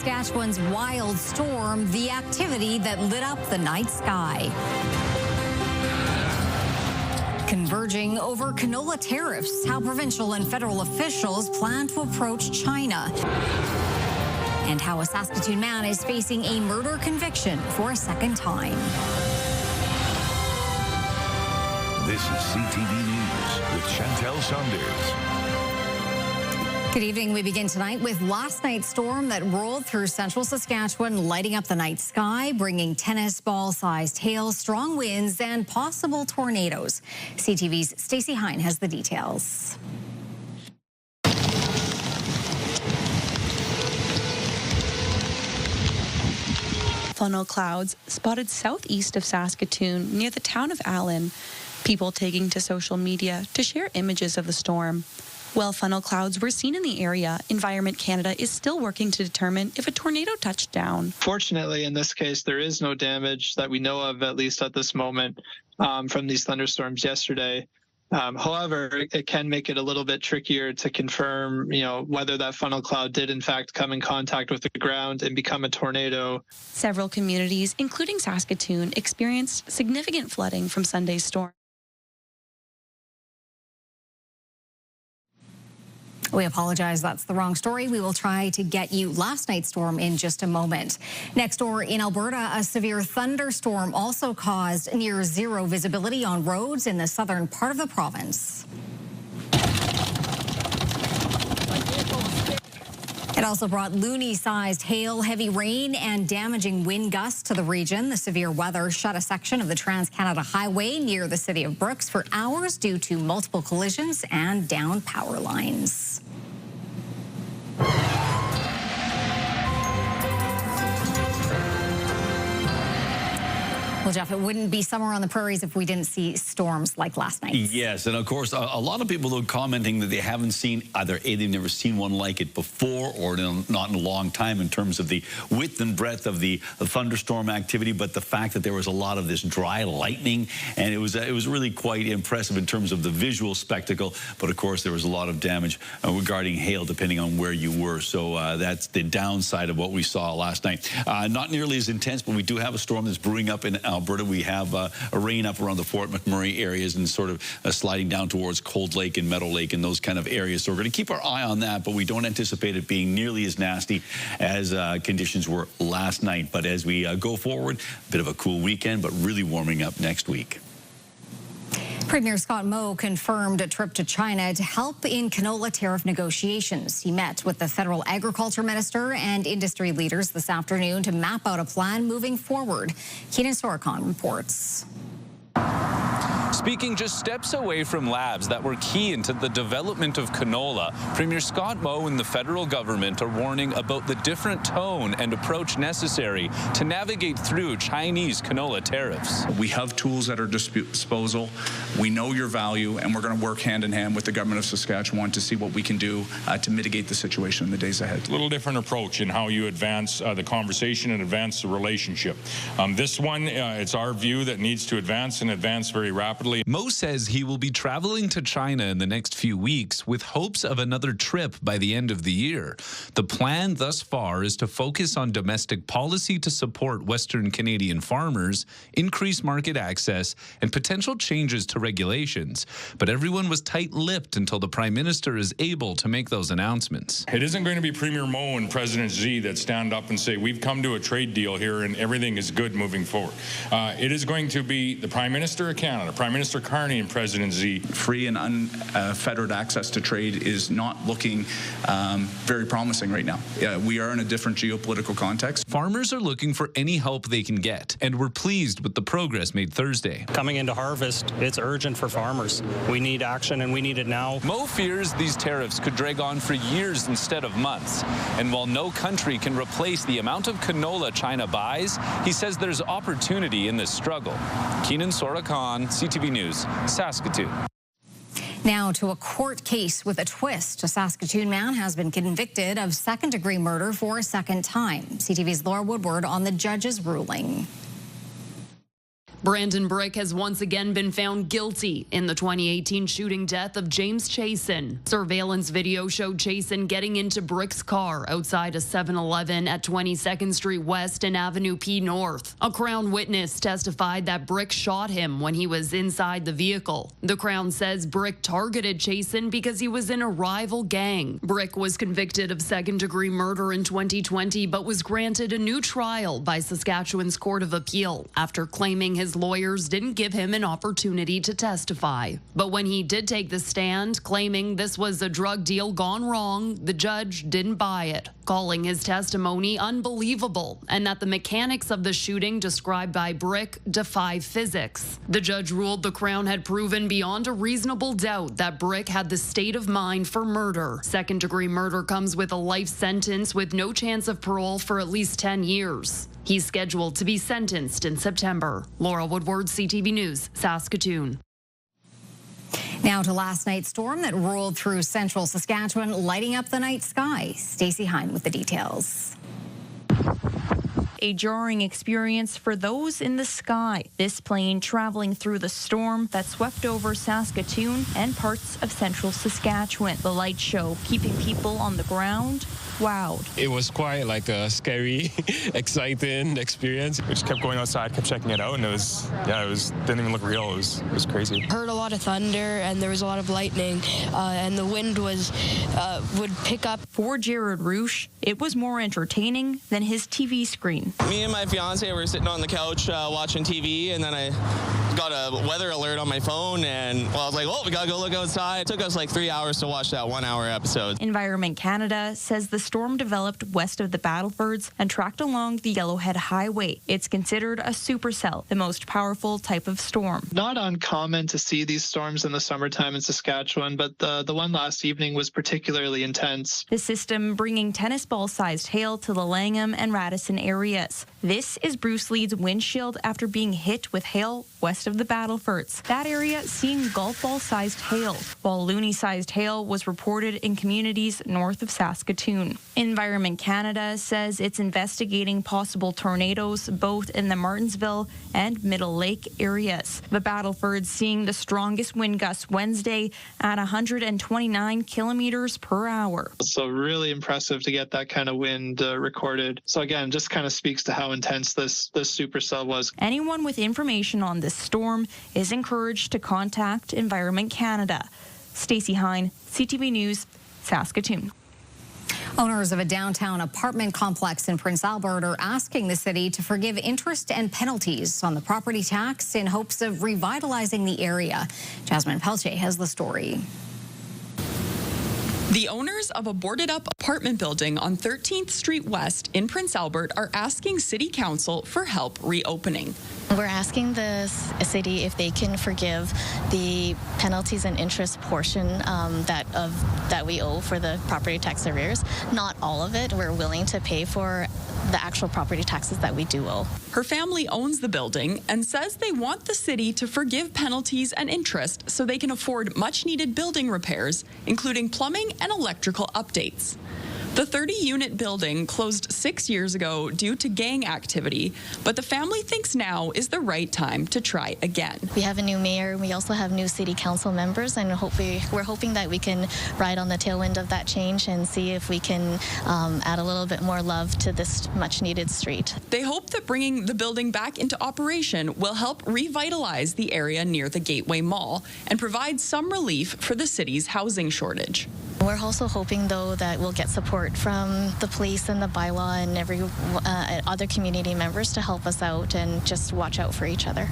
Saskatchewan's wild storm, the activity that lit up the night sky. Converging over canola tariffs, how provincial and federal officials plan to approach China. And how a Saskatoon man is facing a murder conviction for a second time. This is CTV News with Chantel Saunders. Good evening. We begin tonight with last night's storm that rolled through central Saskatchewan, lighting up the night sky, bringing tennis ball-sized hail, strong winds, and possible tornadoes. CTV's Stacey Hine has the details. Funnel clouds spotted southeast of Saskatoon near the town of Allen. People taking to social media to share images of the storm. While funnel clouds were seen in the area, Environment Canada is still working to determine if a tornado touched down. Fortunately, in this case, there is no damage that we know of, at least at this moment, from these thunderstorms yesterday. However, it can make it a little bit trickier to confirm, whether that funnel cloud did in fact come in contact with the ground and become a tornado. Several communities, including Saskatoon, experienced significant flooding from Sunday's storm. We apologize, that's the wrong story. We will try to get you last night's storm in just a moment. Next door in Alberta, a severe thunderstorm also caused near zero visibility on roads in the southern part of the province. It also brought loony-sized hail, heavy rain, and damaging wind gusts to the region. The severe weather shut a section of the Trans-Canada Highway near the city of Brooks for hours due to multiple collisions and downed power lines. Well, Jeff, it wouldn't be summer on the prairies if we didn't see storms like last night. Yes, and of course, a lot of people are commenting that they haven't seen either A, they've never seen one like it before, or not in a long time in terms of the width and breadth of the thunderstorm activity, but the fact that there was a lot of this dry lightning, and it was really quite impressive in terms of the visual spectacle. But of course, there was a lot of damage regarding hail, depending on where you were. So that's the downside of what we saw last night. Not nearly as intense, but we do have a storm that's brewing up in Alberta. We have a rain up around the Fort McMurray areas and sort of sliding down towards Cold Lake and Meadow Lake and those kind of areas. So we're going to keep our eye on that, but we don't anticipate it being nearly as nasty as conditions were last night. But as we go forward, a bit of a cool weekend, but really warming up next week. Premier Scott Moe confirmed a trip to China to help in canola tariff negotiations. He met with the federal agriculture minister and industry leaders this afternoon to map out a plan moving forward. Keenan Sorokon reports. Speaking just steps away from labs that were key into the development of canola, Premier Scott Moe and the federal government are warning about the different tone and approach necessary to navigate through Chinese canola tariffs. We have tools at our disposal. We know your value, and we're going to work hand in hand with the government of Saskatchewan to see what we can do to mitigate the situation in the days ahead. A little different approach in how you advance the conversation and advance the relationship. This one, it's our view that needs to advance and advance very rapidly. Moe says he will be traveling to China in the next few weeks with hopes of another trip by the end of the year. The plan thus far is to focus on domestic policy to support Western Canadian farmers, increase market access, and potential changes to regulations. But everyone was tight-lipped until the Prime Minister is able to make those announcements. It isn't going to be Premier Moe and President Xi that stand up and say, we've come to a trade deal here and everything is good moving forward. It is going to be the Prime Minister of Canada, Prime Minister Carney and President Xi. Free and unfettered access to trade is not looking very promising right now. We are in a different geopolitical context. Farmers are looking for any help they can get, and we're pleased with the progress made Thursday. Coming into harvest, it's urgent for farmers. We need action, and we need it now. Moe fears these tariffs could drag on for years instead of months. And while no country can replace the amount of canola China buys, he says there's opportunity in this struggle. Keenan Sorokon, CTV News, Saskatoon. Now to a court case with a twist. A Saskatoon man has been convicted of second-degree murder for a second time. CTV's Laura Woodward on the judge's ruling. Brandon Brick has once again been found guilty in the 2018 shooting death of James Chasen. Surveillance video showed Chasen getting into Brick's car outside a 7-Eleven at 22nd Street West and Avenue P North. A Crown witness testified that Brick shot him when he was inside the vehicle. The Crown says Brick targeted Chasen because he was in a rival gang. Brick was convicted of second-degree murder in 2020 but was granted a new trial by Saskatchewan's Court of Appeal after claiming his lawyers didn't give him an opportunity to testify. But when he did take the stand, claiming this was a drug deal gone wrong, the judge didn't buy it, calling his testimony unbelievable and that the mechanics of the shooting described by Brick defy physics. The judge ruled the Crown had proven beyond a reasonable doubt that Brick had the state of mind for murder. Second-degree murder comes with a life sentence with no chance of parole for at least 10 years. He's scheduled to be sentenced in September. Laura Woodward, CTV News, Saskatoon. Now to last night's storm that rolled through central Saskatchewan, lighting up the night sky. Stacey Hine with the details. A jarring experience for those in the sky. This plane traveling through the storm that swept over Saskatoon and parts of central Saskatchewan. The light show keeping people on the ground wowed. It was quite like a scary, exciting experience. We just kept going outside, kept checking it out, and didn't even look real. It was crazy. Heard a lot of thunder, and there was a lot of lightning, and the wind would pick up. For Jared Roosh, it was more entertaining than his TV screen. Me and my fiance were sitting on the couch watching TV, and then I got a weather alert on my phone, and I was like, oh, we gotta go look outside. It took us like 3 hours to watch that 1-hour episode. Environment Canada says the storm developed west of the Battlefords and tracked along the Yellowhead Highway. It's considered a supercell, the most powerful type of storm. Not uncommon to see these storms in the summertime in Saskatchewan, but the one last evening was particularly intense. The system bringing tennis ball-sized hail to the Langham and Radisson areas. This is Bruce Lee's windshield after being hit with hail west of the Battlefords. That area seeing golf ball-sized hail, while loony-sized hail was reported in communities north of Saskatoon. Environment Canada says it's investigating possible tornadoes both in the Martinsville and Middle Lake areas. The Battlefords seeing the strongest wind gusts Wednesday at 129 kilometers per hour. So really impressive to get that kind of wind recorded. So again, just kind of speaks to how intense this supercell was. Anyone with information on this storm is encouraged to contact Environment Canada. Stacey Hine, CTV News, Saskatoon. Owners of a downtown apartment complex in Prince Albert are asking the city to forgive interest and penalties on the property tax in hopes of revitalizing the area. Jasmine Pelche has the story. The owners of a boarded-up apartment building on 13th Street West in Prince Albert are asking City Council for help reopening. We're asking the city if they can forgive the penalties and interest portion that we owe for the property tax arrears. Not all of it. We're willing to pay for the actual property taxes that we do owe. Her family owns the building and says they want the city to forgive penalties and interest so they can afford much-needed building repairs, including plumbing and electrical updates. The 30-unit building closed 6 years ago due to gang activity, but the family thinks now is the right time to try again. We have a new mayor. We also have new city council members, and we're hoping that we can ride on the tailwind of that change and see if we can add a little bit more love to this much-needed street. They hope that bringing the building back into operation will help revitalize the area near the Gateway Mall and provide some relief for the city's housing shortage. We're also hoping, though, that we'll get support from the police and the bylaw and every other community members to help us out and just watch out for each other.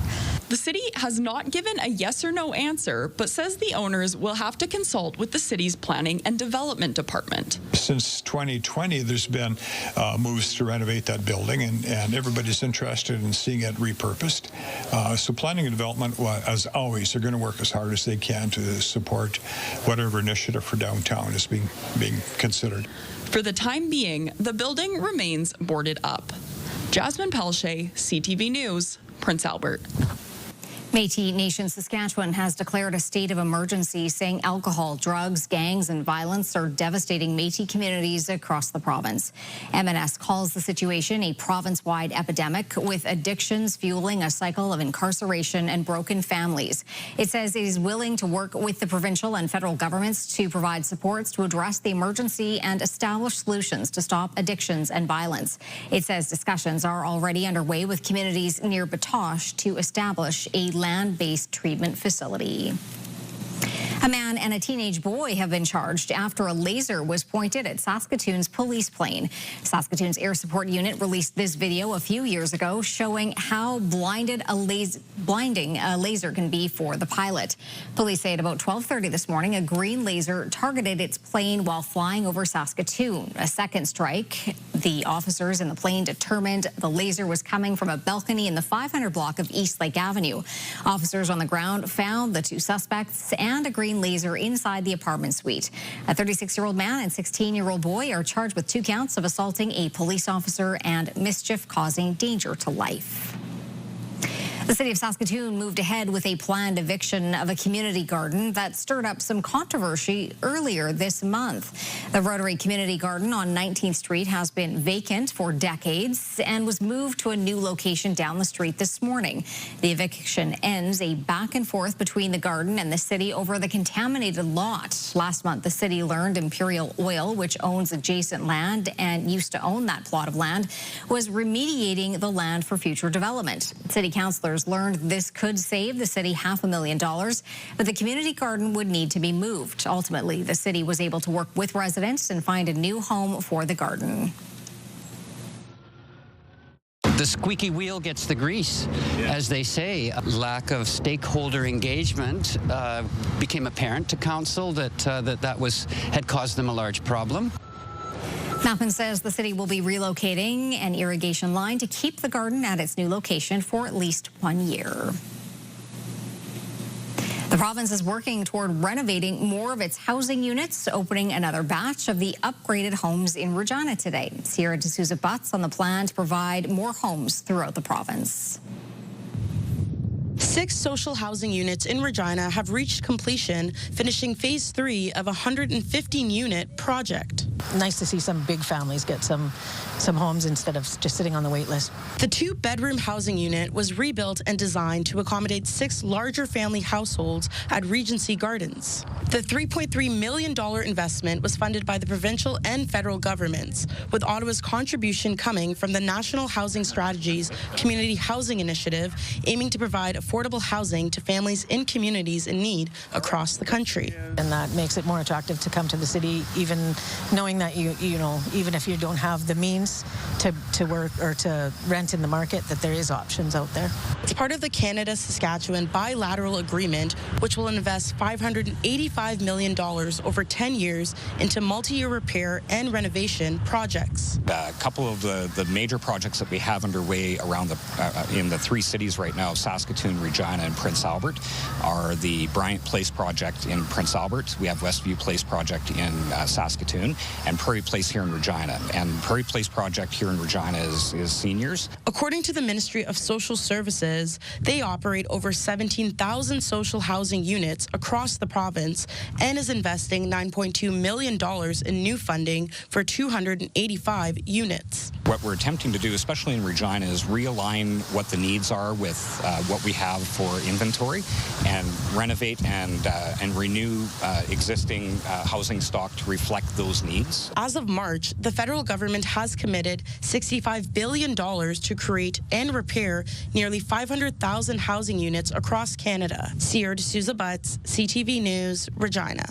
The city has not given a yes or no answer, but says the owners will have to consult with the city's planning and development department. Since 2020, there's been moves to renovate that building, and everybody's interested in seeing it repurposed. So planning and development, as always, are going to work as hard as they can to support whatever initiative for downtown is being considered. For the time being, the building remains boarded up. Jasmine Pelche, CTV News, Prince Albert. Métis Nation Saskatchewan has declared a state of emergency, saying alcohol, drugs, gangs, and violence are devastating Métis communities across the province. MNS calls the situation a province-wide epidemic, with addictions fueling a cycle of incarceration and broken families. It says it is willing to work with the provincial and federal governments to provide supports to address the emergency and establish solutions to stop addictions and violence. It says discussions are already underway with communities near Batoche to establish a land-based treatment facility. A man and a teenage boy have been charged after a laser was pointed at Saskatoon's police plane. Saskatoon's Air Support Unit released this video a few years ago showing how blinding a laser can be for the pilot. Police say at about 12:30 this morning, a green laser targeted its plane while flying over Saskatoon. A second strike, the officers in the plane determined the laser was coming from a balcony in the 500 block of East Lake Avenue. Officers on the ground found the two suspects and a green laser inside the apartment suite. A 36-year-old man and 16-year-old boy are charged with 2 counts of assaulting a police officer and mischief causing danger to life. The city of Saskatoon moved ahead with a planned eviction of a community garden that stirred up some controversy earlier this month. The Rotary Community Garden on 19th Street has been vacant for decades and was moved to a new location down the street this morning. The eviction ends a back and forth between the garden and the city over the contaminated lot. Last month, the city learned Imperial Oil, which owns adjacent land and used to own that plot of land, was remediating the land for future development. City councillors learned this could save the city $500,000, but the community garden would need to be moved. Ultimately, the city was able to work with residents and find a new home for the garden. The squeaky wheel gets the grease, as they say. Lack of stakeholder engagement became apparent to council that had caused them a large problem. Knappen says the city will be relocating an irrigation line to keep the garden at its new location for at least 1 year. The province is working toward renovating more of its housing units, opening another batch of the upgraded homes in Regina today. Sierra D'Souza Butts on the plan to provide more homes throughout the province. 6 social housing units in Regina have reached completion, finishing phase 3 of a 115-unit project. Nice to see some big families get some homes instead of just sitting on the wait list. The 2-bedroom housing unit was rebuilt and designed to accommodate 6 larger family households at Regency Gardens. The $3.3 million investment was funded by the provincial and federal governments, with Ottawa's contribution coming from the National Housing Strategy's Community Housing Initiative, aiming to provide affordable housing to families in communities in need across the country. And that makes it more attractive to come to the city, even knowing that you know, even if you don't have the means to work or to rent in the market, that there is options out there. It's part of the Canada-Saskatchewan bilateral agreement, which will invest $585 million over 10 years into multi-year repair and renovation projects. A couple of the major projects that we have underway around in the 3 cities right now, Saskatoon, Regina, and Prince Albert, are the Bryant Place project in Prince Albert. We have Westview Place project in Saskatoon, and Prairie Place here in Regina. And Prairie Place project here in Regina is seniors. According to the Ministry of Social Services, they operate over 17,000 social housing units across the province and is investing $9.2 million in new funding for 285 units. What we're attempting to do, especially in Regina, is realign what the needs are with what we have for inventory, and renovate and renew existing housing stock to reflect those needs. As of March, the federal government has committed $65 billion to create and repair nearly 500,000 housing units across Canada. Sierra D'Souza Butts, CTV News, Regina.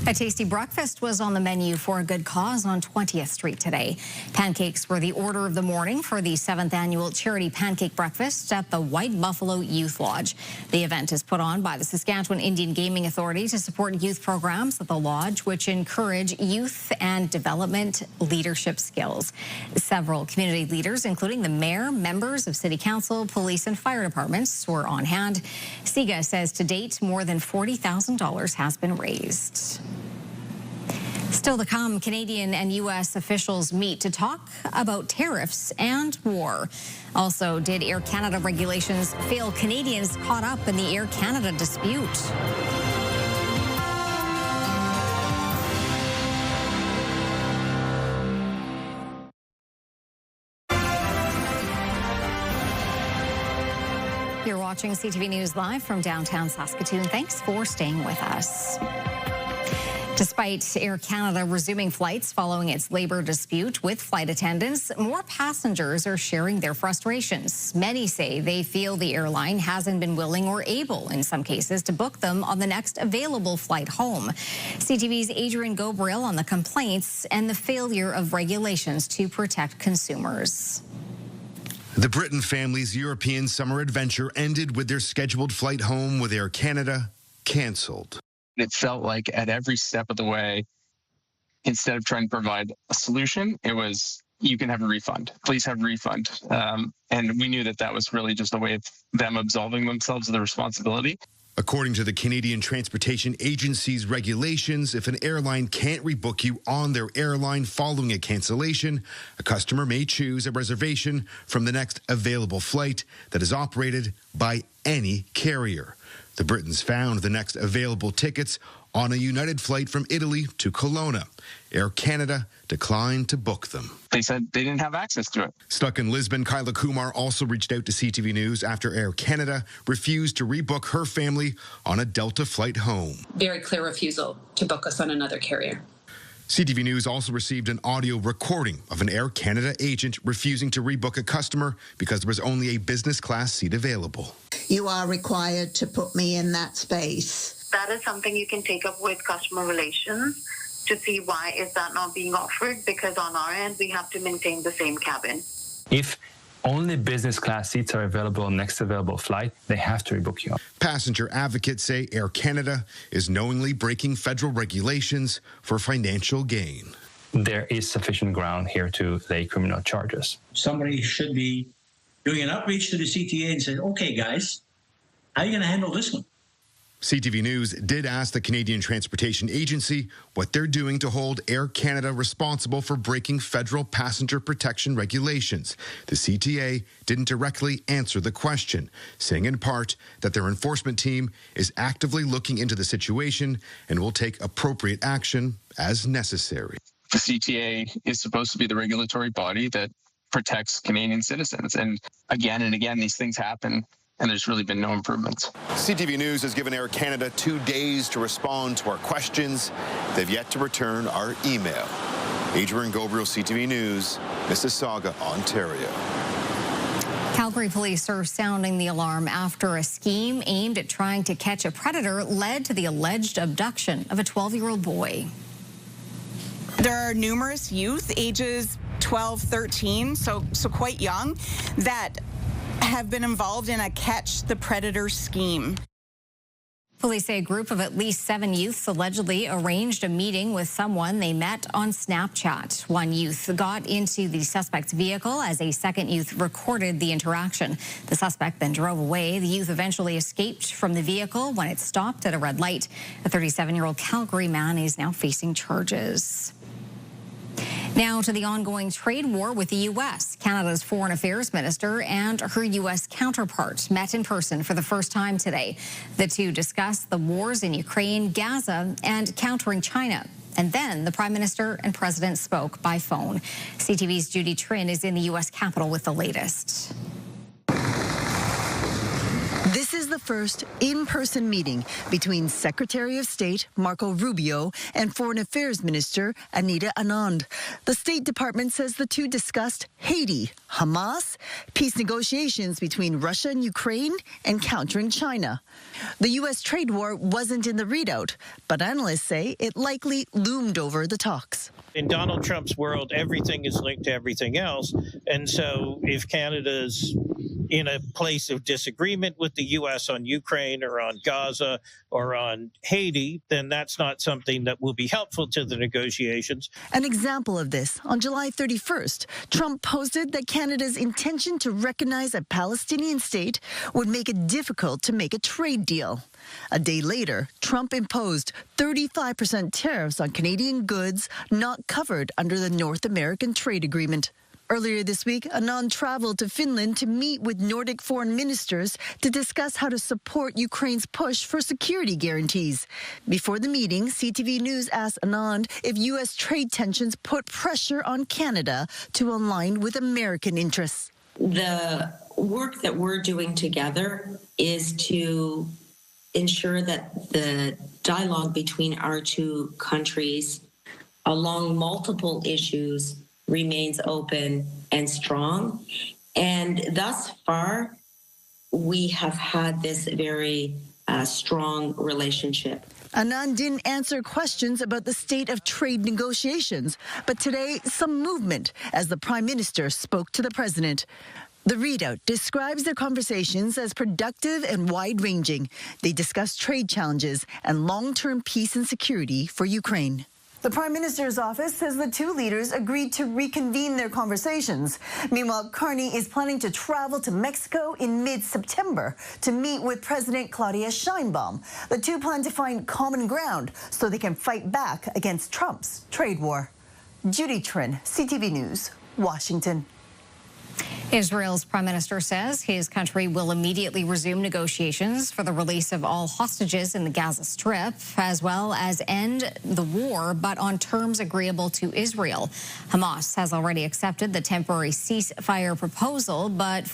A tasty breakfast was on the menu for a good cause on 20th Street today. Pancakes were the order of the morning for the 7th annual charity pancake breakfast at the White Buffalo Youth Lodge. The event is put on by the Saskatchewan Indian Gaming Authority to support youth programs at the lodge, which encourage youth and development leadership skills. Several community leaders, including the mayor, members of city council, police, and fire departments, were on hand. SIGA says to date, more than $40,000 has been raised. Still to come, Canadian and U.S. officials meet to talk about tariffs and war. Also, did Air Canada regulations fail Canadians caught up in the Air Canada dispute? You're watching CTV News Live from downtown Saskatoon. Thanks for staying with us. Despite Air Canada resuming flights following its labor dispute with flight attendants, more passengers are sharing their frustrations. Many say they feel the airline hasn't been willing or able, in some cases, to book them on the next available flight home. CTV's Adrian Gobriel on the complaints and the failure of regulations to protect consumers. The Britton family's European summer adventure ended with their scheduled flight home with Air Canada canceled. It felt like at every step of the way, instead of trying to provide a solution, it was, you can have a refund. Please have a refund. And we knew that that was really just a way of them absolving themselves of the responsibility. According to the Canadian Transportation Agency's regulations, if an airline can't rebook you on their airline following a cancellation, a customer may choose a reservation from the next available flight that is operated by any carrier. The Britons found the next available tickets on a United flight from Italy to Kelowna. Air Canada declined to book them. They said they didn't have access to it. Stuck in Lisbon, Kyla Kumar also reached out to CTV News after Air Canada refused to rebook her family on a Delta flight home. Very clear refusal to book us on another carrier. CTV News also received an audio recording of an Air Canada agent refusing to rebook a customer because there was only a business class seat available. You are required to put me in that space. That is something you can take up with customer relations to see why is that not being offered, because on our end we have to maintain the same cabin. If only business class seats are available on next available flight, they have to rebook you. Passenger advocates say Air Canada is knowingly breaking federal regulations for financial gain. There is sufficient ground here to lay criminal charges. Somebody should be doing an outreach to the CTA and saying, okay, guys, how are you going to handle this one? CTV News did ask the Canadian Transportation Agency what they're doing to hold Air Canada responsible for breaking federal passenger protection regulations. The CTA didn't directly answer the question, saying in part that their enforcement team is actively looking into the situation and will take appropriate action as necessary. The CTA is supposed to be the regulatory body that protects Canadian citizens. And again, these things happen, and there's really been no improvements. CTV News has given Air Canada 2 days to respond to our questions. They've yet to return our email. Adrian Gobriel, CTV News, Mississauga, Ontario. Calgary police are sounding the alarm after a scheme aimed at trying to catch a predator led to the alleged abduction of a 12-year-old boy. There are numerous youth, ages 12, 13, so quite young, that have been involved in a catch the predator scheme. Police say a group of at least 7 youths allegedly arranged a meeting with someone they met on Snapchat. One youth got into the suspect's vehicle as a second youth recorded the interaction. The suspect then drove away. The youth eventually escaped from the vehicle when it stopped at a red light. A 37-year-old Calgary man is now facing charges. Now to the ongoing trade war with the U.S. Canada's Foreign Affairs Minister and her U.S. counterpart met in person for the first time today. The two discussed the wars in Ukraine, Gaza, and countering China. And then the Prime Minister and President spoke by phone. CTV's Judy Trin is in the U.S. Capitol with the latest. This is the first in-person meeting between Secretary of State Marco Rubio and Foreign Affairs Minister Anita Anand. The State Department says the two discussed Haiti, Hamas, peace negotiations between Russia and Ukraine, and countering China. The U.S. trade war wasn't in the readout, but analysts say it likely loomed over the talks. In Donald Trump's world, everything is linked to everything else. And so if Canada's in a place of disagreement with the U.S. on Ukraine or on Gaza or on Haiti, then that's not something that will be helpful to the negotiations. An example of this, on July 31st, Trump posted that Canada's intention to recognize a Palestinian state would make it difficult to make a trade deal. A day later, Trump imposed 35% tariffs on Canadian goods not covered under the North American Trade Agreement. Earlier this week, Anand traveled to Finland to meet with Nordic foreign ministers to discuss how to support Ukraine's push for security guarantees. Before the meeting, CTV News asked Anand if U.S. trade tensions put pressure on Canada to align with American interests. The work that we're doing together is to ensure that the dialogue between our two countries along multiple issues remains open and strong. And thus far, we have had this very strong relationship. Anand didn't answer questions about the state of trade negotiations, but today, some movement as the Prime Minister spoke to the President. The readout describes their conversations as productive and wide-ranging. They discussed trade challenges and long-term peace and security for Ukraine. The Prime Minister's office says the two leaders agreed to reconvene their conversations. Meanwhile, Carney is planning to travel to Mexico in mid-September to meet with President Claudia Sheinbaum. The two plan to find common ground so they can fight back against Trump's trade war. Judy Trin, CTV News, Washington. Israel's prime minister says his country will immediately resume negotiations for the release of all hostages in the Gaza Strip, as well as end the war, but on terms agreeable to Israel. Hamas has already accepted the temporary ceasefire proposal, but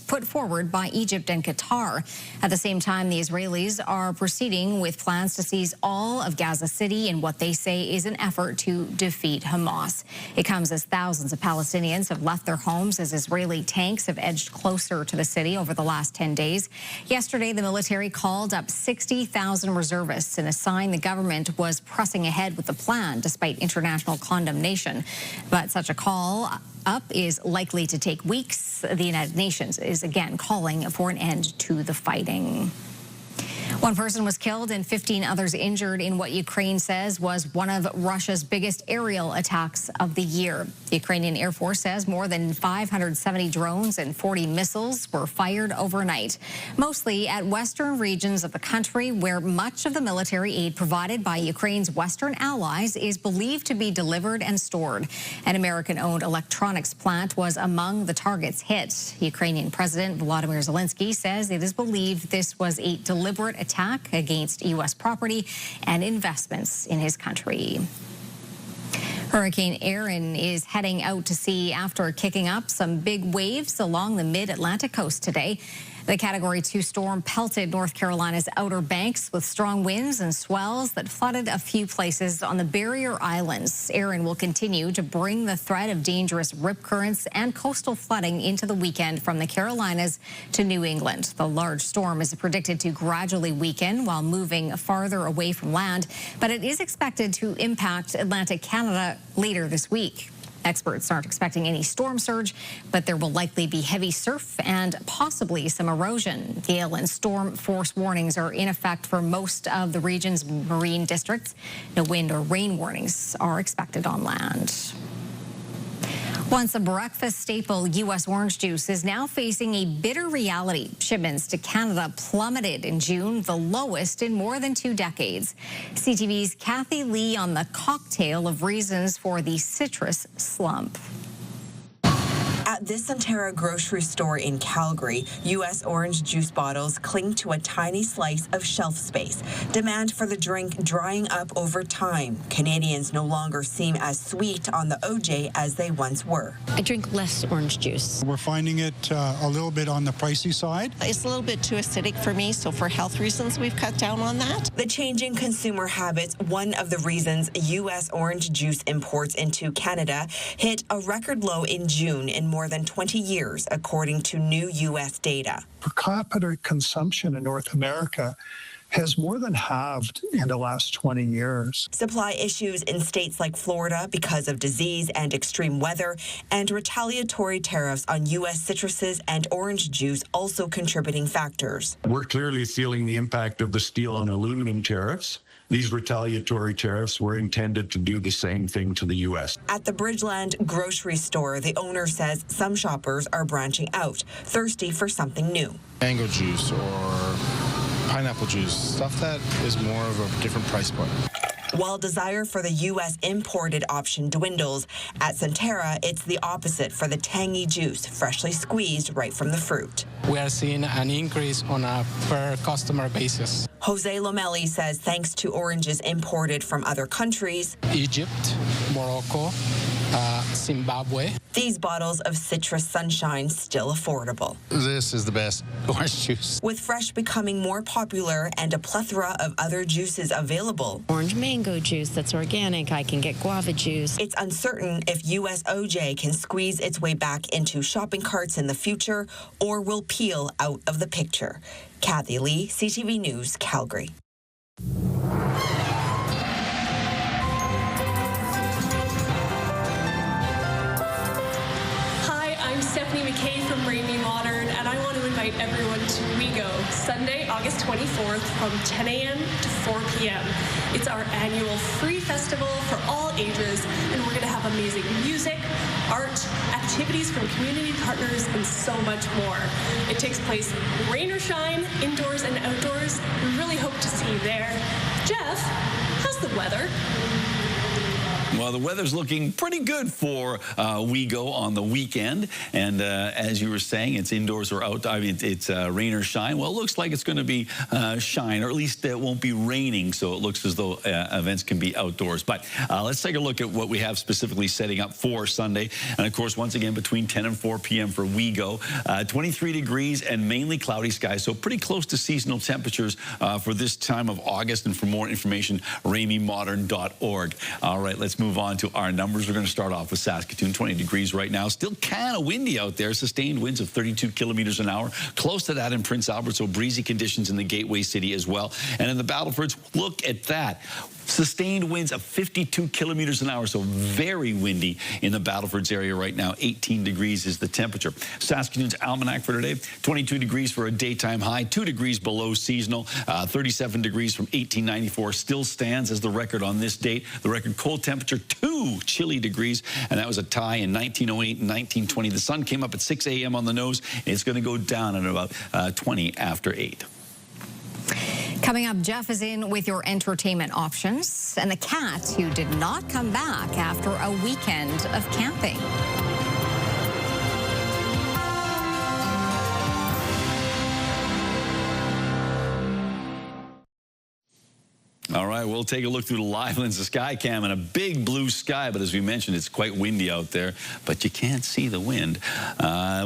put forward by Egypt and Qatar. At the same time, the Israelis are proceeding with plans to seize all of Gaza City in what they say is an effort to defeat Hamas. It comes as thousands of Palestinians have left their homes as Israeli tanks have edged closer to the city over the last 10 days. Yesterday, the military called up 60,000 reservists in a sign the government was pressing ahead with the plan despite international condemnation. But such a call up is likely to take weeks. The United Nations is again calling for an end to the fighting. One person was killed and 15 others injured in what Ukraine says was one of Russia's biggest aerial attacks of the year. The Ukrainian Air Force says more than 570 drones and 40 missiles were fired overnight, mostly at western regions of the country where much of the military aid provided by Ukraine's western allies is believed to be delivered and stored. An American-owned electronics plant was among the targets hit. Ukrainian President Volodymyr Zelensky says it is believed this was a deliberate attack against U.S. property and investments in his country. Hurricane Erin is heading out to sea after kicking up some big waves along the mid-Atlantic coast today. The Category 2 storm pelted North Carolina's Outer Banks with strong winds and swells that flooded a few places on the Barrier Islands. Erin will continue to bring the threat of dangerous rip currents and coastal flooding into the weekend from the Carolinas to New England. The large storm is predicted to gradually weaken while moving farther away from land, but it is expected to impact Atlantic Canada later this week. Experts aren't expecting any storm surge, but there will likely be heavy surf and possibly some erosion. Gale and storm force warnings are in effect for most of the region's marine districts. No wind or rain warnings are expected on land. Once a breakfast staple, U.S. orange juice is now facing a bitter reality. Shipments to Canada plummeted in June, the lowest in more than 2 decades. CTV's Kathy Lee on the cocktail of reasons for the citrus slump. At this Centera grocery store in Calgary, U.S. orange juice bottles cling to a tiny slice of shelf space. Demand for the drink drying up over time. Canadians no longer seem as sweet on the OJ as they once were. I drink less orange juice. We're finding it a little bit on the pricey side. It's a little bit too acidic for me, so for health reasons, we've cut down on that. The changing consumer habits, one of the reasons U.S. orange juice imports into Canada hit a record low in June in more than 20 years, according to new U.S. data. Per capita consumption in North America has more than halved in the last 20 years. Supply issues in states like Florida because of disease and extreme weather, and retaliatory tariffs on U.S. citruses and orange juice also contributing factors. We're clearly feeling the impact of the steel and aluminum tariffs. These retaliatory tariffs were intended to do the same thing to the U.S. At the Bridgeland grocery store, the owner says some shoppers are branching out, thirsty for something new. Mango juice or pineapple juice, stuff that is more of a different price point. While desire for the U.S. imported option dwindles, at Centerra, it's the opposite for the tangy juice, freshly squeezed right from the fruit. We are seeing an increase on a per customer basis. Jose Lomelli says thanks to oranges imported from other countries, Egypt, Morocco, Zimbabwe, these bottles of citrus sunshine still affordable. This is the best orange juice. With fresh becoming more popular and a plethora of other juices available. Orange mango juice that's organic. I can get guava juice. It's uncertain if U.S. OJ can squeeze its way back into shopping carts in the future or will peel out of the picture. Kathy Lee, CTV News, Calgary. Everyone to WeGo, Sunday, August 24th from 10 a.m. to 4 p.m. It's our annual free festival for all ages, and we're going to have amazing music, art, activities from community partners, and so much more. It takes place rain or shine, indoors and outdoors. We really hope to see you there. Jeff, how's the weather? Well, the weather's looking pretty good for WeGo on the weekend. And as you were saying, it's indoors or out. I mean, it's rain or shine. Well, it looks like it's going to be shine, or at least it won't be raining. So it looks as though events can be outdoors. But let's take a look at what we have specifically setting up for Sunday. And, of course, once again, between 10 and 4 p.m. for WeGo. 23 degrees and mainly cloudy skies. So pretty close to seasonal temperatures for this time of August. And for more information, RameyModern.org. All right, let's move on to our numbers. We're going to start off with Saskatoon, 20 degrees right now. Still kind of windy out there. Sustained winds of 32 kilometers an hour. Close to that in Prince Albert, so breezy conditions in the Gateway City as well. And in the Battlefords, look at that. Sustained winds of 52 kilometers an hour, so very windy in the Battlefords area right now. 18 degrees is the temperature. Saskatoon's almanac for today, 22 degrees for a daytime high, 2 degrees below seasonal, 37 degrees from 1894 still stands as the record on this date. The record cold temperature, 2 chilly degrees, and that was a tie in 1908 and 1920. The sun came up at 6 a.m. on the nose, and it's going to go down at about 20 after 8. Coming up, Jeff is in with your entertainment options and the cat who did not come back after a weekend of camping. All right, we'll take a look through the live lens of Skycam and a big blue sky, but as we mentioned, it's quite windy out there, but you can't see the wind.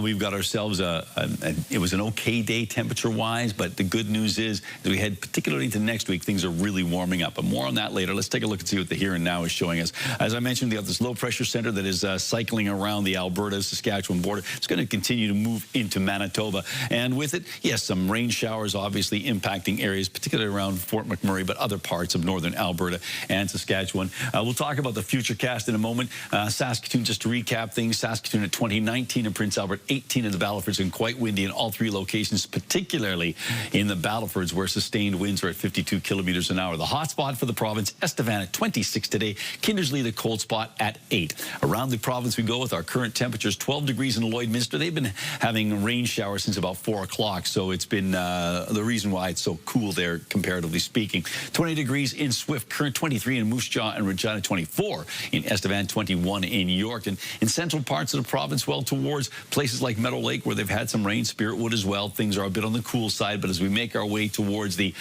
We've got ourselves it was an okay day temperature-wise, but the good news is, as we head particularly into next week, things are really warming up, but more on that later. Let's take a look and see what the here and now is showing us. As I mentioned, we have this low-pressure center that is cycling around the Alberta-Saskatchewan border. It's going to continue to move into Manitoba, and with it, yes, some rain showers obviously impacting areas, particularly around Fort McMurray, but other parts of northern Alberta and Saskatchewan. We'll talk about the future cast in a moment. Saskatoon, just to recap things, Saskatoon at 2019 in Prince Albert, 18 in the Battlefords, and quite windy in all three locations, particularly in the Battlefords, where sustained winds are at 52 kilometers an hour. The hot spot for the province, Estevan at 26 today, Kindersley the cold spot at 8. Around the province we go with our current temperatures, 12 degrees in Lloydminster. They've been having rain showers since about 4 o'clock, so it's been the reason why it's so cool there, comparatively speaking. 20 degrees in Swift, current 23 in Moose Jaw and Regina, 24 in Estevan, 21 in York. And in central parts of the province, well, towards places like Meadow Lake, where they've had some rain, Spiritwood as well, things are a bit on the cool side. But as we make our way towards the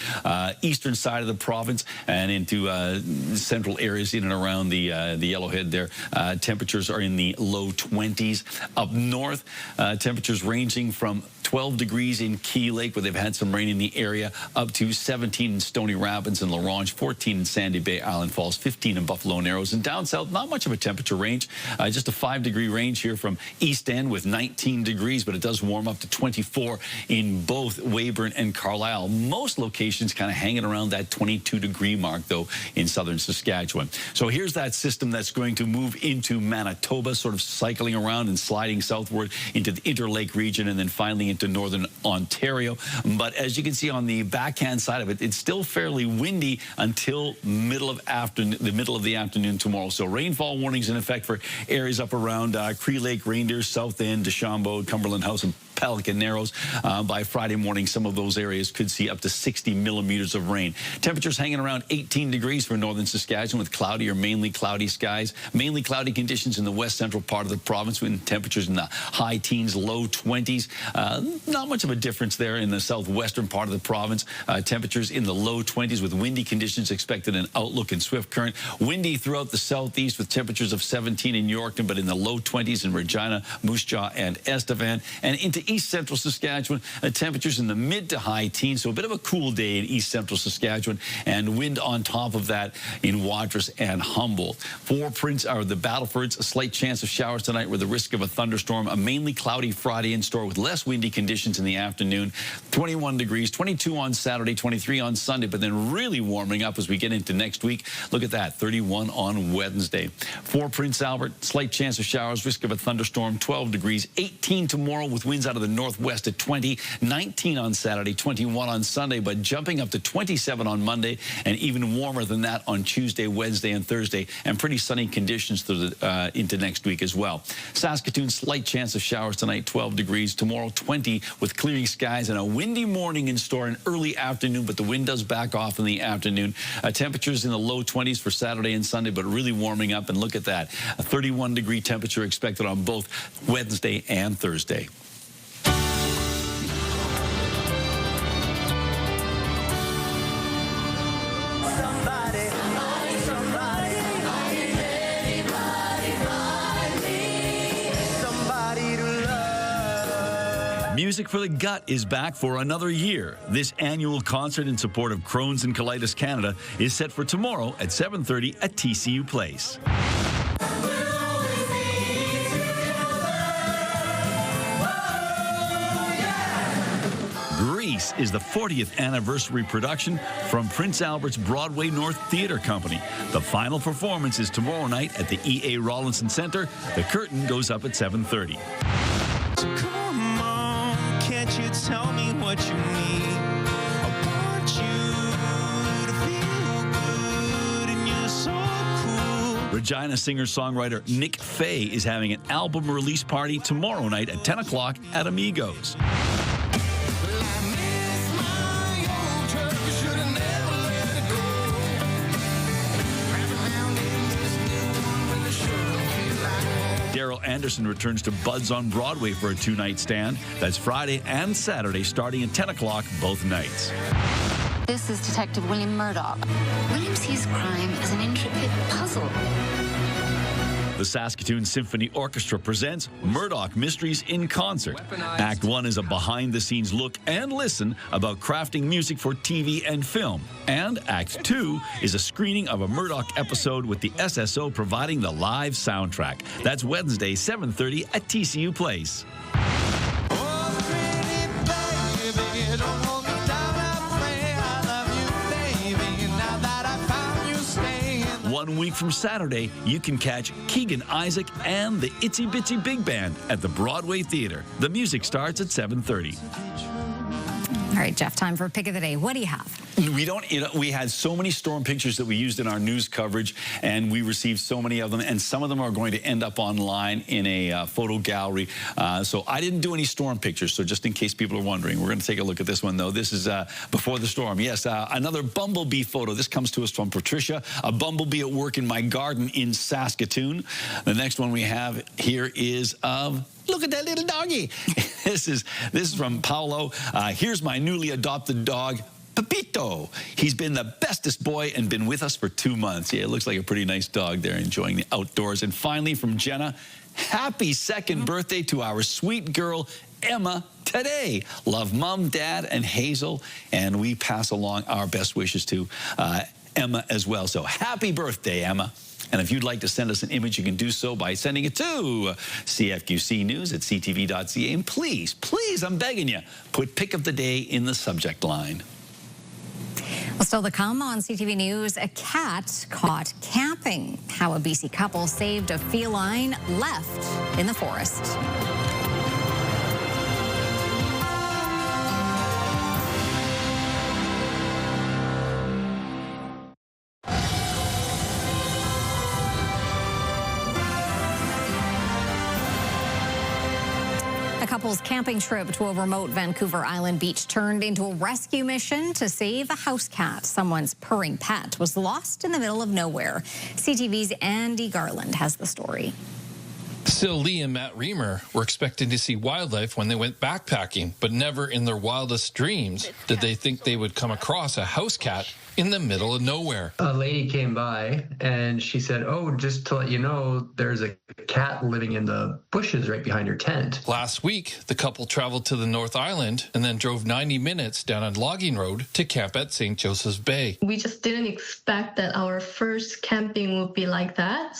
eastern side of the province and into central areas in and around the Yellowhead there, temperatures are in the low 20s. Up north, temperatures ranging from 12 degrees in Key Lake, where they've had some rain in the area, up to 17 in Stony Rapids and La Ronge, 14 in Sandy Bay, Island Falls, 15 in Buffalo Narrows. And down south, not much of a temperature range, just a 5-degree range here from East End with 19 degrees, but it does warm up to 24 in both Weyburn and Carlisle. Most locations kind of hanging around that 22-degree mark, though, in southern Saskatchewan. So here's that system that's going to move into Manitoba, sort of cycling around and sliding southward into the Interlake region and then finally into northern Ontario. But as you can see on the backhand side of it, it's still fairly windy until the middle of the afternoon tomorrow. So rainfall warnings in effect for areas up around Cree Lake, Reindeer, South End, Deschambault, Cumberland House, and Pelican Narrows. By Friday morning, some of those areas could see up to 60 millimeters of rain. Temperatures hanging around 18 degrees for northern Saskatchewan with cloudy or mainly cloudy skies. Mainly cloudy conditions in the west central part of the province with temperatures in the high teens, low 20s. Not much of a difference there in the southwestern part of the province. Temperatures in the low 20s with windy conditions expected in Outlook and Swift Current. Windy throughout the southeast with temperatures of 17 in Yorkton, but in the low 20s in Regina, Moose Jaw, and Estevan. And into east central Saskatchewan, temperatures in the mid to high teens, so a bit of a cool day in east central Saskatchewan, and wind on top of that in Watrous and Humboldt. For the Battlefords, a slight chance of showers tonight with the risk of a thunderstorm. A mainly cloudy Friday in store with less windy conditions in the afternoon. 21 degrees, 22 on Saturday, 23 on Sunday, but then really warming up as we get into next week. Look at that, 31 on Wednesday. For Prince Albert, slight chance of showers, risk of a thunderstorm, 12 degrees, 18 tomorrow with winds out of the northwest at 20, 19 on Saturday, 21 on Sunday, but jumping up to 27 on Monday and even warmer than that on Tuesday, Wednesday, and Thursday, and pretty sunny conditions through into next week as well. Saskatoon, slight chance of showers tonight, 12 degrees. Tomorrow, 20 with clearing skies and a windy morning in store in early afternoon, but the wind does back off in the afternoon. Temperatures in the low 20s for Saturday and Sunday, but really warming up. And look at that, a 31-degree temperature expected on both Wednesday and Thursday. Music for the Gut is back for another year. This annual concert in support of Crohn's and Colitis Canada is set for tomorrow at 7:30 at TCU Place. Grease is the 40th anniversary production from Prince Albert's Broadway North Theatre Company. The final performance is tomorrow night at the E.A. Rawlinson Centre. The curtain goes up at 7:30. Can't you tell me what you need? I want you to feel good and you're so cool. Regina singer-songwriter Nick Faye is having an album release party tomorrow night at 10 o'clock at Amigos. Daryl Anderson returns to Bud's on Broadway for a two-night stand. That's Friday and Saturday, starting at 10 o'clock both nights. This is Detective William Murdoch. William sees crime as an intricate puzzle. The Saskatoon Symphony Orchestra presents Murdoch Mysteries in Concert. Act 1 is a behind-the-scenes look and listen about crafting music for TV and film. And Act 2 is a screening of a Murdoch episode with the SSO providing the live soundtrack. That's Wednesday, 7:30 at TCU Place. One week from Saturday, you can catch Keegan Isaac and the Itsy Bitsy Big Band at the Broadway Theatre. The music starts at 7:30. All right, Jeff, time for Pick of the Day. What do you have? We had so many storm pictures that we used in our news coverage, and we received so many of them, and some of them are going to end up online in a photo gallery. So I didn't do any storm pictures, so just in case people are wondering, we're going to take a look at this one, though. This is before the storm. Yes, another bumblebee photo. This comes to us from Patricia, a bumblebee at work in my garden in Saskatoon. The next one we have here is of... Look at that little doggy. This is from Paolo. Here's my newly adopted dog, Pepito. He's been the bestest boy and been with us for 2 months. Yeah, it looks like a pretty nice dog there, enjoying the outdoors. And finally, from Jenna, happy second birthday to our sweet girl, Emma today. Love Mom, Dad, and Hazel. And we pass along our best wishes to Emma as well. So happy birthday, Emma. And if you'd like to send us an image, you can do so by sending it to cfqcnews@ctv.ca. And please, please, I'm begging you, put pick of the day in the subject line. Well, still to come on CTV News, a cat caught camping. How a BC couple saved a feline left in the forest. A couple's camping trip to a remote Vancouver Island beach turned into a rescue mission to save a house cat. Someone's purring pet was lost in the middle of nowhere. CTV's Andy Garland has the story. Sil Lee and Matt Reamer were expecting to see wildlife when they went backpacking, but never in their wildest dreams did they think they would come across a house cat in the middle of nowhere. A lady came by and she said, "Oh, just to let you know, there's a cat living in the bushes right behind your tent." Last week, the couple traveled to the North Island and then drove 90 minutes down a logging road to camp at St. Joseph's Bay. We just didn't expect that our first camping would be like that.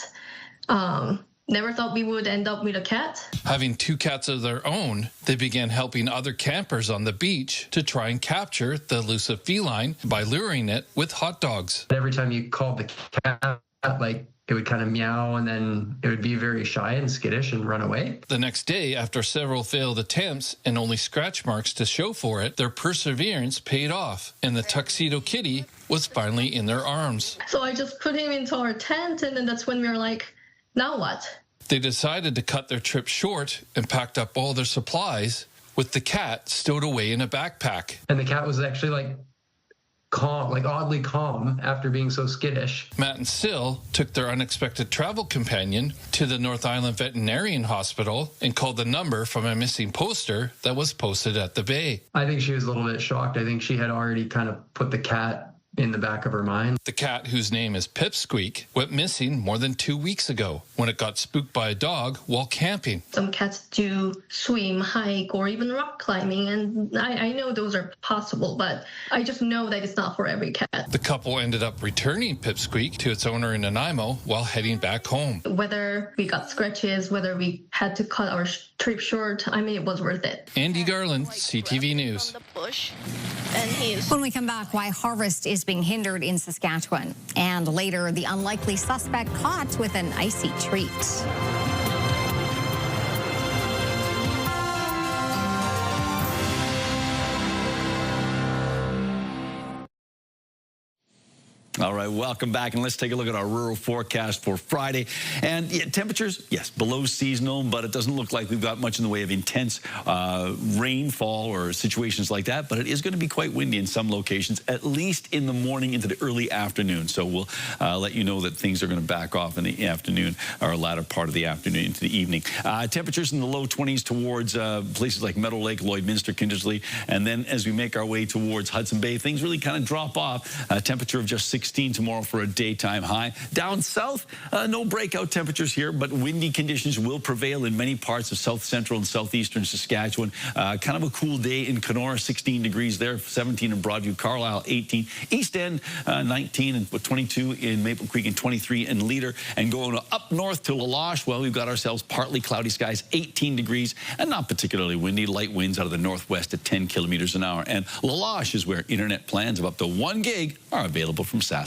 Never thought we would end up with a cat. Having two cats of their own, they began helping other campers on the beach to try and capture the elusive feline by luring it with hot dogs. Every time you called the cat, like, it would kind of meow and then it would be very shy and skittish and run away. The next day, after several failed attempts and only scratch marks to show for it, their perseverance paid off and the tuxedo kitty was finally in their arms. So I just put him into our tent, and then that's when we were like, now what? They decided to cut their trip short and packed up all their supplies with the cat stowed away in a backpack. And the cat was actually like calm, like oddly calm after being so skittish. Matt and Sil took their unexpected travel companion to the North Island Veterinarian Hospital and called the number from a missing poster that was posted at the bay. I think she was a little bit shocked. I think she had already kind of put the cat in the back of her mind. The cat, whose name is Pipsqueak, went missing more than 2 weeks ago when it got spooked by a dog while camping. Some cats do swim, hike, or even rock climbing, and I know those are possible, but I just know that it's not for every cat. The couple ended up returning Pipsqueak to its owner in Nanaimo while heading back home. Whether we got scratches, whether we had to cut our trip short, I mean, it was worth it. Andy Garland, CTV News. When we come back, why harvest is being hindered in Saskatchewan. And later, the unlikely suspect caught with an icy treat. All right, welcome back, and let's take a look at our rural forecast for Friday. And yeah, temperatures, yes, below seasonal, but it doesn't look like we've got much in the way of intense rainfall or situations like that, but it is going to be quite windy in some locations, at least in the morning into the early afternoon. So we'll let you know that things are going to back off in the afternoon or latter part of the afternoon into the evening. Temperatures in the low 20s towards places like Meadow Lake, Lloydminster, Kindersley, and then as we make our way towards Hudson Bay, things really kind of drop off. Temperature of just 16 tomorrow for a daytime high. Down south, no breakout temperatures here, but windy conditions will prevail in many parts of south central and southeastern Saskatchewan. Kind of a cool day in Canola, 16 degrees there, 17 in Broadview, Carlisle, 18. East End, 19 and 22 in Maple Creek and 23 in Leader. And going up north to La Loche, well, we've got ourselves partly cloudy skies, 18 degrees, and not particularly windy. Light winds out of the northwest at 10 kilometers an hour. And La Loche is where internet plans of up to 1 gig are available from Saskatchewan.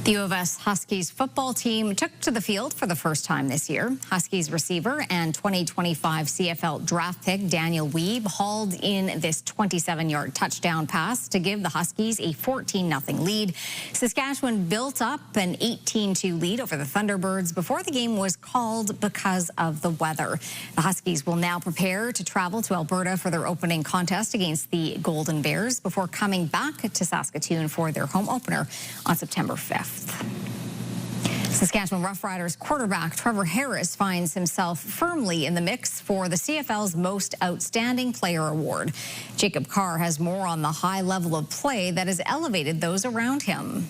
The U of S Huskies football team took to the field for the first time this year. Huskies receiver and 2025 CFL draft pick Daniel Weeb hauled in this 27-yard touchdown pass to give the Huskies a 14-0 lead. Saskatchewan built up an 18-2 lead over the Thunderbirds before the game was called because of the weather. The Huskies will now prepare to travel to Alberta for their opening contest against the Golden Bears before coming back to Saskatoon for their home opener on September 5th. Saskatchewan Roughriders quarterback Trevor Harris finds himself firmly in the mix for the CFL's Most Outstanding Player Award. Jacob Carr has more on the high level of play that has elevated those around him.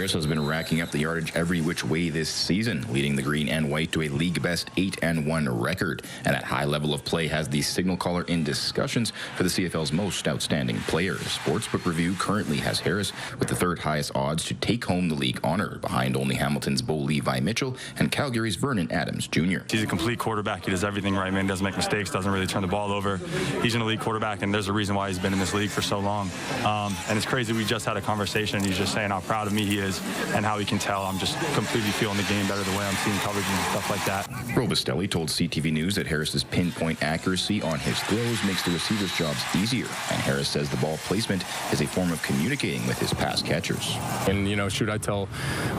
Harris has been racking up the yardage every which way this season, leading the green and white to a league-best 8-1 record. And at high level of play has the signal caller in discussions for the CFL's most outstanding player. Sportsbook Review currently has Harris with the third highest odds to take home the league honor, behind only Hamilton's Bo Levi Mitchell and Calgary's Vernon Adams Jr. He's a complete quarterback. He does everything right, man. Doesn't make mistakes, doesn't really turn the ball over. He's an elite quarterback, and there's a reason why he's been in this league for so long. And it's crazy. We just had a conversation, and he's just saying how proud of me he is and how he can tell I'm just completely feeling the game better the way I'm seeing coverage and stuff like that. Robustelli told CTV News that Harris's pinpoint accuracy on his throws makes the receivers' jobs easier, and Harris says the ball placement is a form of communicating with his pass catchers. And, I tell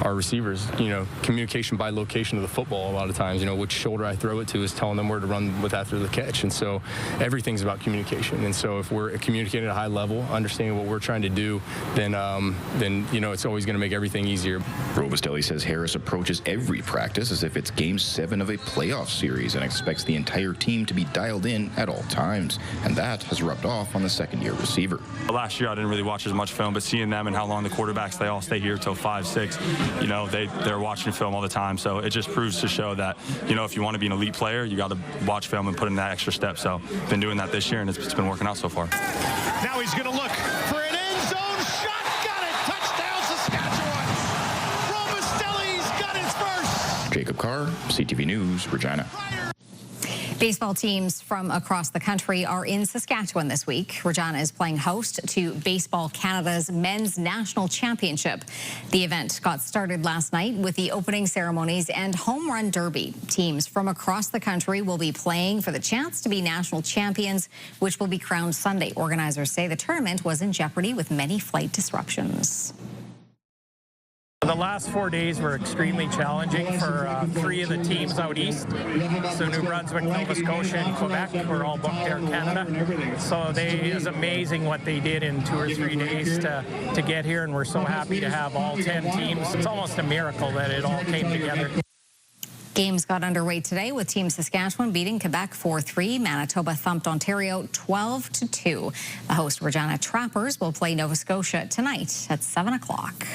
our receivers, communication by location of the football a lot of times, which shoulder I throw it to is telling them where to run with after the catch. And so everything's about communication. And so if we're communicating at a high level, understanding what we're trying to do, then it's always going to make everything easier. Robustelli says Harris approaches every practice as if it's Game 7 of a playoff series and expects the entire team to be dialed in at all times. And that has rubbed off on the second-year receiver. Last year, I didn't really watch as much film, but seeing them and how long the quarterbacks, they all stay here till 5, 6, they're watching film all the time. So it just proves to show that, if you want to be an elite player, you got to watch film and put in that extra step. So been doing that this year, and it's been working out so far. Now he's going to look for an end zone shot. Got it. Touchdown, Saskatchewan. Robustelli's got his first. Jacob Carr, CTV News, Regina. Baseball teams from across the country are in Saskatchewan this week. Regina is playing host to Baseball Canada's Men's National Championship. The event got started last night with the opening ceremonies and home run derby. Teams from across the country will be playing for the chance to be national champions, which will be crowned Sunday. Organizers say the tournament was in jeopardy with many flight disruptions. The last 4 days were extremely challenging for 3 of the teams out east. So New Brunswick, Nova Scotia, and Quebec were all booked Air Canada. So it was amazing what they did in 2 or 3 days to get here, and we're so happy to have all 10 teams. It's almost a miracle that it all came together. Games got underway today with Team Saskatchewan beating Quebec 4-3. Manitoba thumped Ontario 12-2. The host Regina Trappers will play Nova Scotia tonight at 7 o'clock.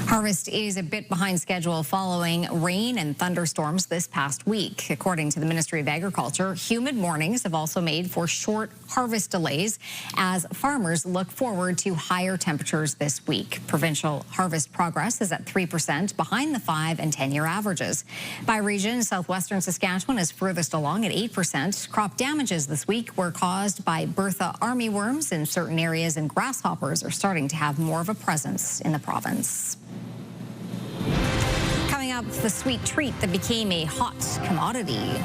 Harvest is a bit behind schedule following rain and thunderstorms this past week. According to the Ministry of Agriculture, humid mornings have also made for short harvest delays as farmers look forward to higher temperatures this week. Provincial harvest progress is at 3%, behind the 5- and 10-year averages. By region, southwestern Saskatchewan is furthest along at 8%. Crop damages this week were caused by Bertha armyworms in certain areas, and grasshoppers are starting to have more of a presence in the province. Coming up, the sweet treat that became a hot commodity.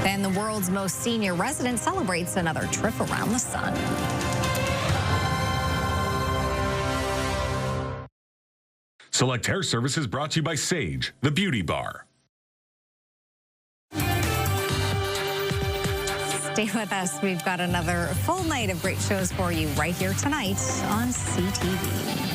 Then the world's most senior resident celebrates another trip around the sun. Select Hair Services brought to you by Sage, the beauty bar. Stay with us. We've got another full night of great shows for you right here tonight on CTV.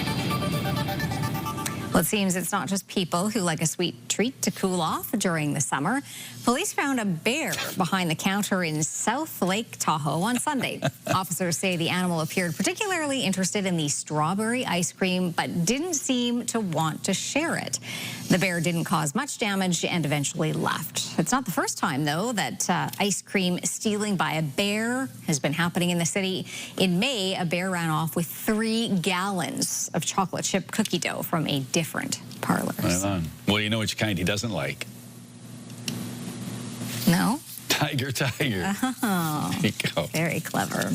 Well, it seems it's not just people who like a sweet treat to cool off during the summer. Police found a bear behind the counter in South Lake Tahoe on Sunday. Officers say the animal appeared particularly interested in the strawberry ice cream, but didn't seem to want to share it. The bear didn't cause much damage and eventually left. It's not the first time, though, that ice cream stealing by a bear has been happening in the city. In May, a bear ran off with 3 gallons of chocolate chip cookie dough from a different parlor. Right on. Well, you know which kind he doesn't like. No? Tiger. Oh, there you go. Very clever.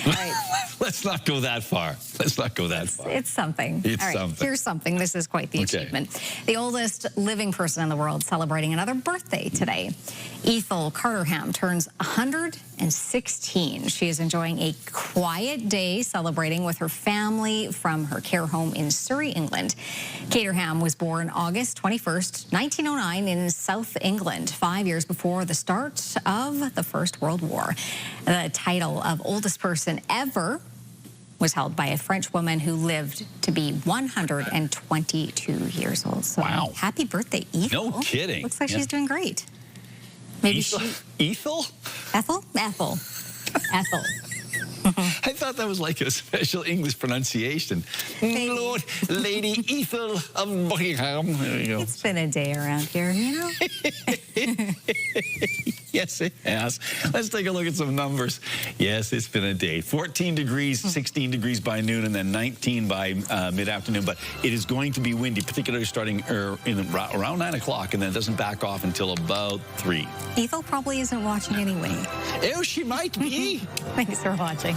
All right. Let's not go that far. It's something. It's All right, something. Here's something. This is quite the achievement. The oldest living person in the world celebrating another birthday today. Ethel Carterham turns 116. She is enjoying a quiet day celebrating with her family from her care home in Surrey, England. Caterham was born August 21st, 1909 in South England, 5 years before the start of the First World War. The title of oldest person ever was held by a French woman who lived to be 122 years old. So wow. Happy birthday, Ethel. No kidding. Looks like she's doing great. Maybe Ethel? Ethel? I thought that was like a special English pronunciation. Lord, Lady Ethel of Buckingham. There you go. It's been a day around here, you know? Yes, it has. Let's take a look at some numbers. Yes, it's been a day. 14 degrees, 16 degrees by noon, and then 19 by mid-afternoon. But it is going to be windy, particularly starting around 9 o'clock, and then it doesn't back off until about 3. Ethel probably isn't watching anyway. Oh, she might be. Thanks for watching.